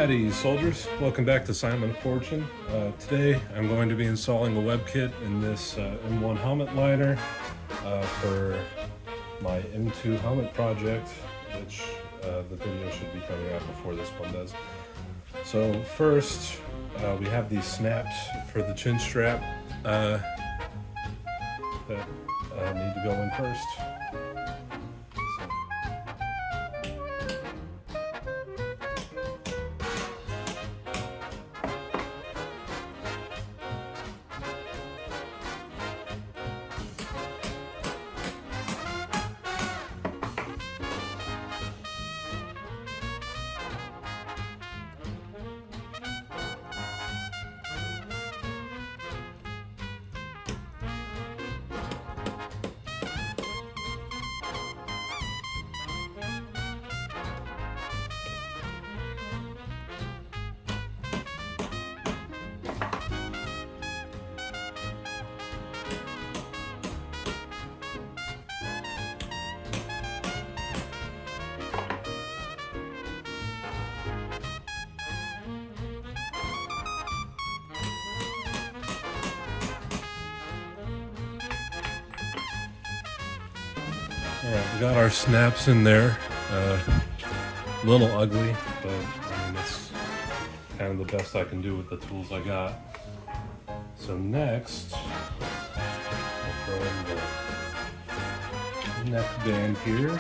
Alrighty, soldiers, welcome back to Simon Fortune. Today I'm going to be installing the web kit in this M1 helmet liner for my M2 helmet project, which the video should be coming out before this one does. So first, we have these snaps for the chin strap that need to go in first. Alright, we got our snaps in there. A little ugly, but I mean, that's kind of the best I can do with the tools I got. So next, I'll throw in the neck band here.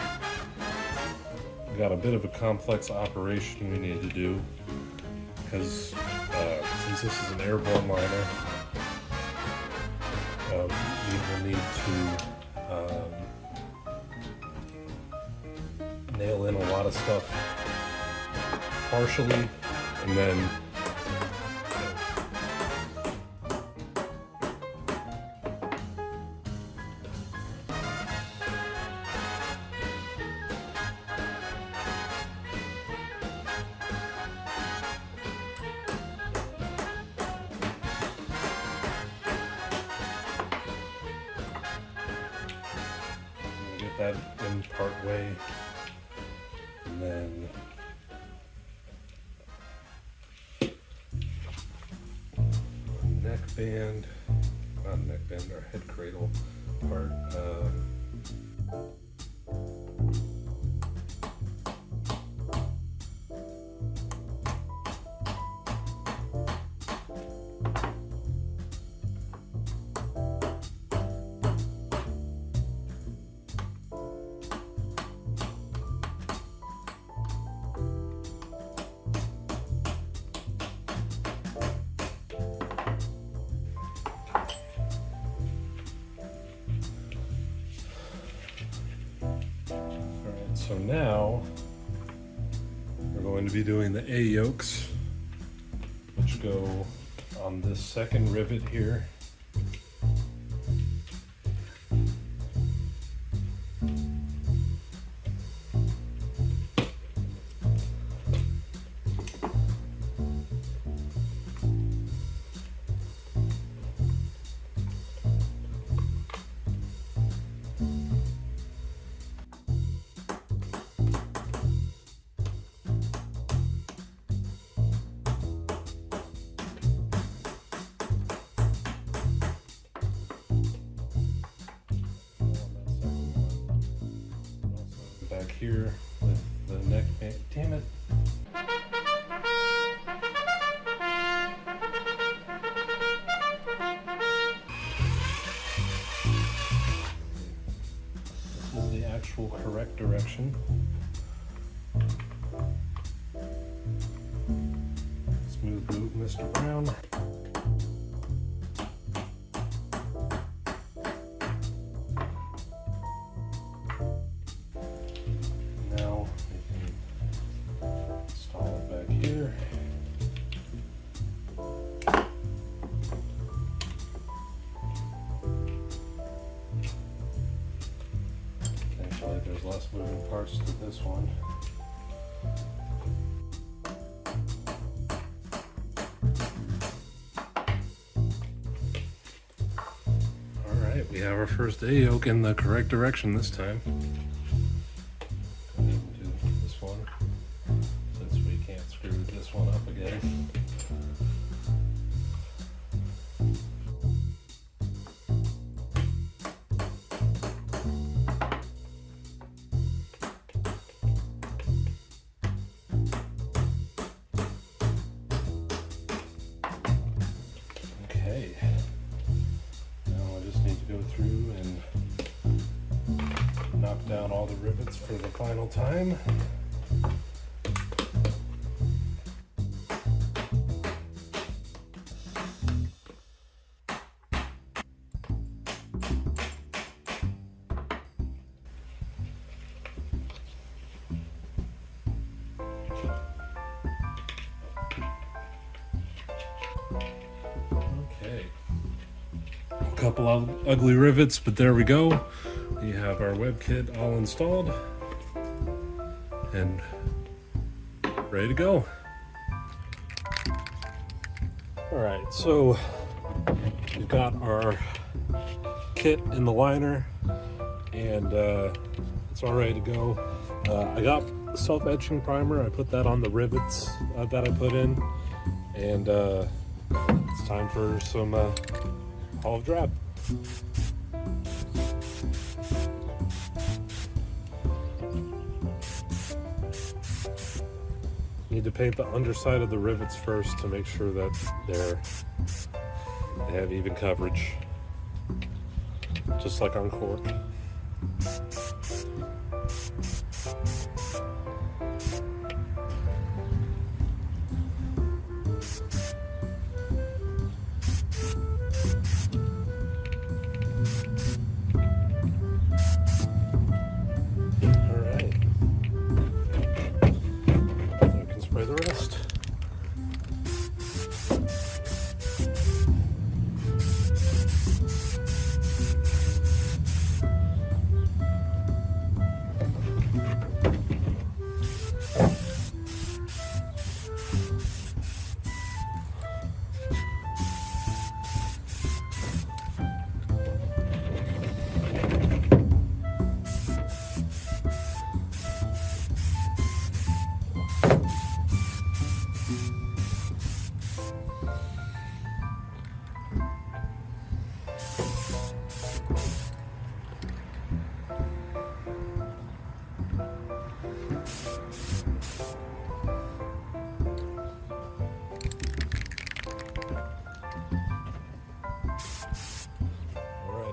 We got a bit of a complex operation we need to do, because since this is an airborne liner, we will need to nail in a lot of stuff partially, and then get that in part way. And then neck band, not neck band, our head cradle part. So now we're going to be doing the A yokes, which go on this second rivet here. Back here with the neck band. Damn it. This is the actual correct direction. Smooth move, Mr. Brown. There's less moving parts to this one. Alright, we have our first A yoke in the correct direction this time. Go ahead and do this one, since we can't screw this one up. all the rivets for the final time. Okay, a couple of ugly rivets, but there we go. We have our web kit all installed and ready to go. All right, so we've got our kit in the liner and it's all ready to go. I got self-etching primer. I put that on the rivets that I put in, and it's time for some olive drab. Need to paint the underside of the rivets first to make sure that they have even coverage, just like on cork. The rest.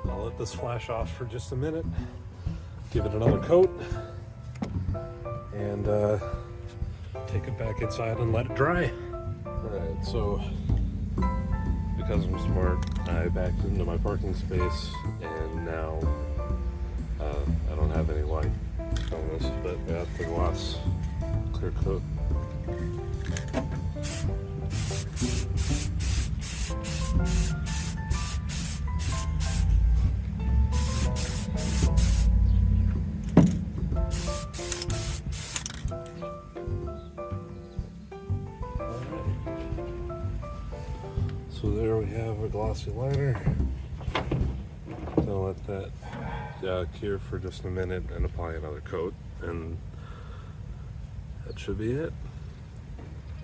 I'll let this flash off for just a minute, give it another coat, and take it back inside and let it dry. Alright, so because I'm smart, I backed into my parking space, and now I don't have any light on this, but I got the gloss clear coat. So there we have a glossy liner. Gonna let that cure for just a minute and apply another coat, and that should be it.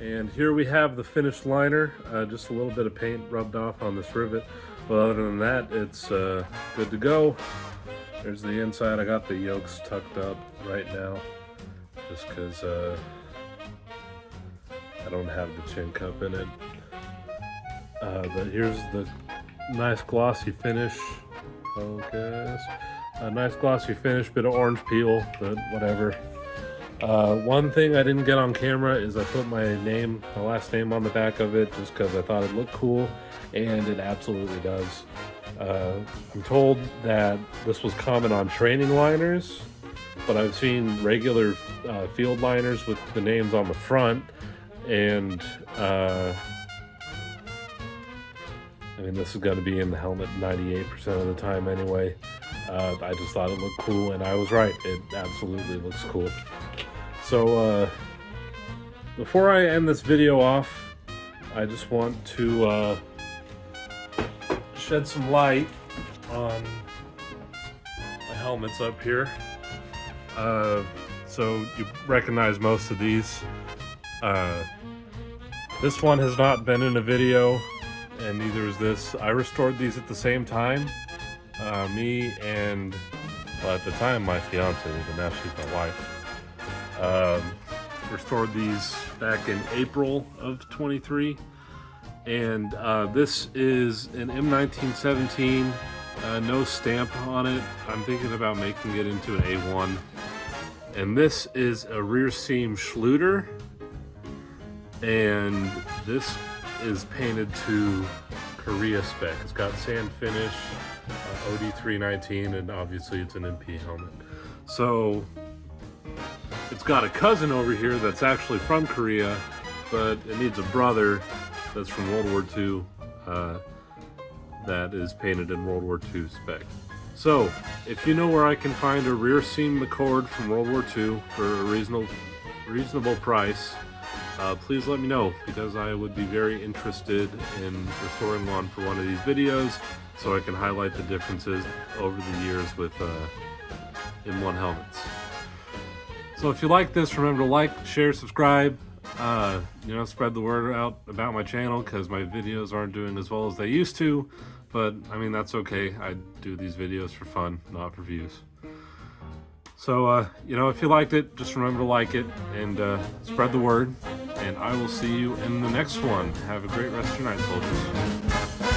And here we have the finished liner. Just a little bit of paint rubbed off on this rivet, but other than that, it's good to go. There's the inside. I got the yokes tucked up right now just because I don't have the chin cup in it. But here's the nice glossy finish. Focus. A nice glossy finish, bit of orange peel, but whatever. One thing I didn't get on camera is I put my last name on the back of it just because I thought it looked cool, and it absolutely does. I'm told that this was common on training liners, but I've seen regular field liners with the names on the front, and I mean, this is going to be in the helmet 98% of the time anyway. I just thought it looked cool, and I was right. It absolutely looks cool. So, before I end this video off, I just want to shed some light on my helmets up here. So you recognize most of these. This one has not been in a video, and neither is this. I restored these at the same time. Me and, well, at the time, my fiance, but now she's my wife. Restored these back in April of 23. And this is an M1917, no stamp on it. I'm thinking about making it into an A1. And this is a rear seam Schluter, and this is painted to Korea spec. It's got sand finish, OD319, and obviously it's an MP helmet. So it's got a cousin over here that's actually from Korea, but it needs a brother that's from World War II that is painted in World War II spec. So if you know where I can find a rear seam McCord from World War II for a reasonable price, please let me know, because I would be very interested in restoring one for one of these videos so I can highlight the differences over the years with M1 helmets. So if you like this, remember to like, share, subscribe, spread the word out about my channel, because my videos aren't doing as well as they used to, but I mean, that's okay. I do these videos for fun, not for views. So, if you liked it, just remember to like it and spread the word, and I will see you in the next one. Have a great rest of your night, soldiers.